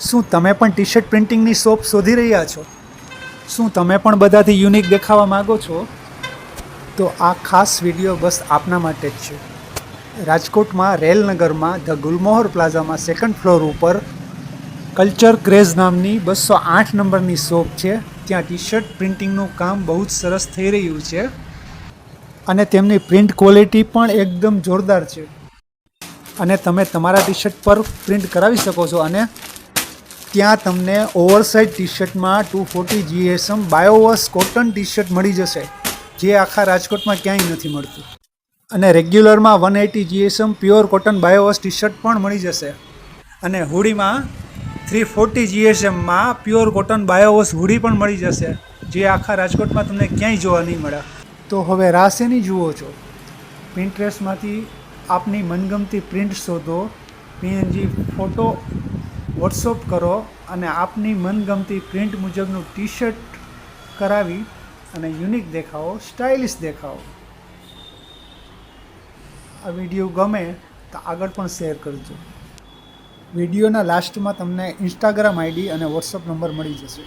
શું તમે પણ ટી શર્ટ પ્રિન્ટિંગની શોપ શોધી રહ્યા છો? શું તમે પણ બધાથી યુનિક દેખાવા માગો છો? તો આ ખાસ વિડીયો બસ આપના માટે જ છે. રાજકોટમાં રેલનગરમાં ધ ગુલમોહર પ્લાઝામાં સેકન્ડ ફ્લોર ઉપર કલ્ચર ક્રેઝ નામની 208 નંબરની શોપ છે. ત્યાં ટી શર્ટ પ્રિન્ટિંગનું કામ બહુ જ સરસ થઈ રહ્યું છે અને તેમની પ્રિન્ટ ક્વોલિટી પણ એકદમ જોરદાર છે. અને તમે તમારા ટી શર્ટ પર પ્રિન્ટ કરાવી શકો છો. અને ત્યાં તમને ઓવરસાઇઝ ટી શર્ટમાં 240 GSM biowash cotton t-shirt મળી જશે, જે આખા રાજકોટમાં ક્યાંય નથી મળતું. અને રેગ્યુલરમાં 180 GSM pure cotton biowash t-shirt પણ મળી જશે. અને હુડીમાં 340 GSMમાં પ્યોર કોટન બાયોવોશ હુડી પણ મળી જશે, જે આખા રાજકોટમાં તમને ક્યાંય જોવા નહીં મળે. તો હવે રાહ શેની જુઓ છો? પિન્ટરેસ્ટમાંથી આપની મનગમતી પ્રિન્ટ શોધો, PNG ફોટો વોટ્સઅપ કરો અને આપની મનગમતી પ્રિન્ટ મુજબનું ટી શર્ટ કરાવી અને યુનિક દેખાવો, સ્ટાઇલિશ દેખાવો. આ વિડીયો ગમે તો આગળ પણ શેર કરજો. વિડીયોના લાસ્ટમાં તમને ઇન્સ્ટાગ્રામ ID અને વોટ્સઅપ નંબર મળી જશે.